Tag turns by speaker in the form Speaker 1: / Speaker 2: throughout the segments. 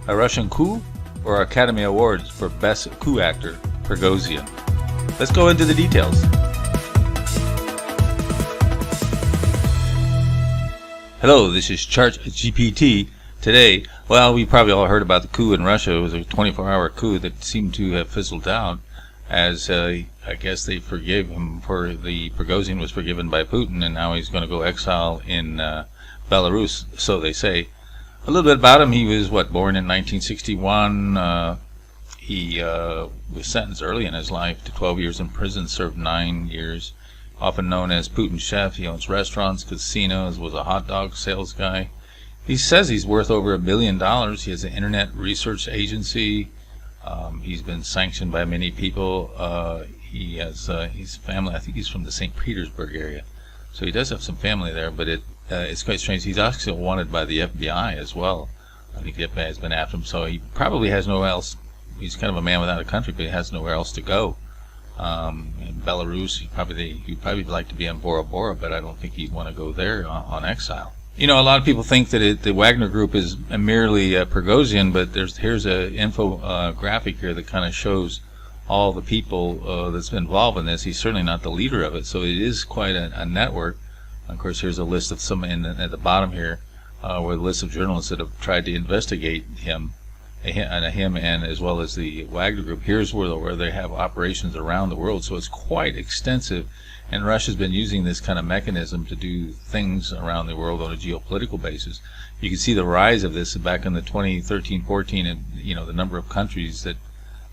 Speaker 1: A Russian coup or Academy Awards for Best Coup Actor, Prigozhin? Let's go into the details. Hello, this is ChatGPT. Today, well, we probably all heard about the coup in Russia. It was a 24-hour coup that seemed to have fizzled out, as I guess they forgave him for the Prigozhin was forgiven by Putin, and now he's going to go exile in Belarus, so they say. A little bit about him: he was born in 1961. He was sentenced early in his life to 12 years in prison, served 9 years. Often known as Putin's chef, he owns restaurants, casinos, was a hot dog sales guy. He says he's worth over $1 billion. He has an internet research agency. He's been sanctioned by many people. He has his family. I think he's from the St. Petersburg area, so he does have some family there. But it's quite strange. He's actually wanted by the FBI as well. I think the FBI has been after him, so he probably has nowhere else. He's kind of a man without a country, but he has nowhere else to go. In Belarus, he'd probably like to be on Bora Bora, but I don't think he'd want to go there on exile. You know, a lot of people think that the Wagner Group is merely Prigozhin, but here's an infographic here that kind of shows all the people that's been involved in this. He's certainly not the leader of it, so it is quite a network. Of course, here's a list of some at the bottom here, where the list of journalists that have tried to investigate him and as well as the Wagner Group. Here's where they have operations around the world, so it's quite extensive. And Russia's been using this kind of mechanism to do things around the world on a geopolitical basis. You can see the rise of this back in the 2013-14, and the number of countries that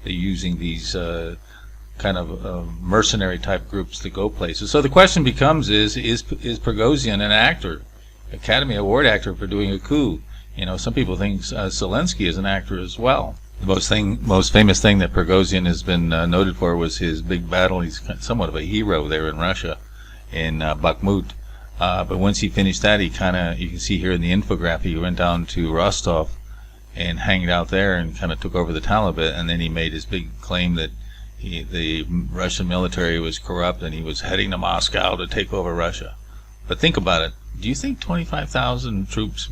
Speaker 1: they're using these kind of mercenary type groups to go places. So the question becomes: Is Prigozhin an actor, Academy Award actor for doing a coup? Some people think Zelensky is an actor as well. The most famous thing that Prigozhin has been noted for was his big battle. He's somewhat of a hero there in Russia, in Bakhmut. But once he finished that, you can see here in the infographic, he went down to Rostov and hanged out there and kind of took over the town a bit. And then he made his big claim that the Russian military was corrupt and he was heading to Moscow to take over Russia. But think about it. Do you think 25,000 troops,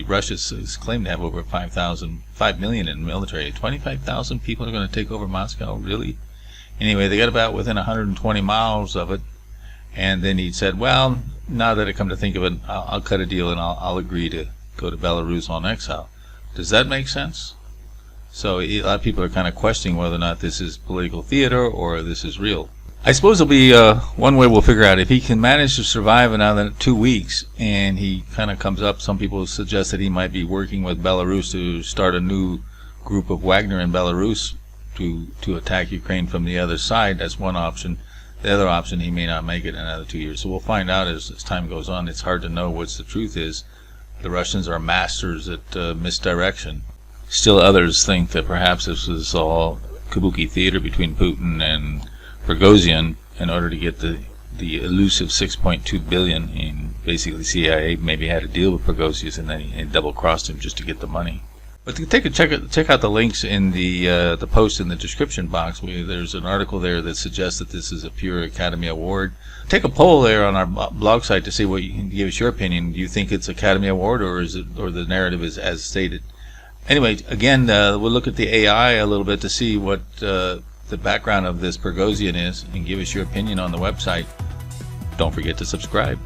Speaker 1: Russia's claimed to have over 5 million in the military, 25,000 people are going to take over Moscow? Really? Anyway, they got about within 120 miles of it, and then he said, well, now that I come to think of it, I'll cut a deal and I'll agree to go to Belarus on exile. Does that make sense? So a lot of people are kind of questioning whether or not this is political theater or this is real. I suppose it'll be one way we'll figure out if he can manage to survive another 2 weeks, and he kind of comes up. Some people suggest that he might be working with Belarus to start a new group of Wagner in Belarus to attack Ukraine from the other side. That's one option. The other option, he may not make it another 2 years. So we'll find out as time goes on. It's hard to know what the truth is. The Russians are masters at misdirection. Still others think that perhaps this was all kabuki theater between Putin and Prigozhin in order to get the elusive $6.2 billion. And basically CIA maybe had a deal with Prigozhin and then he double-crossed him just to get the money. But check out the links in the post in the description box. There's an article there that suggests that this is a pure Academy Award. Take a poll there on our blog site to see what you can give us your opinion. Do you think it's Academy Award or the narrative is as stated? Anyway, again, we'll look at the AI a little bit to see what the background of this Prigozhin is and give us your opinion on the website. Don't forget to subscribe.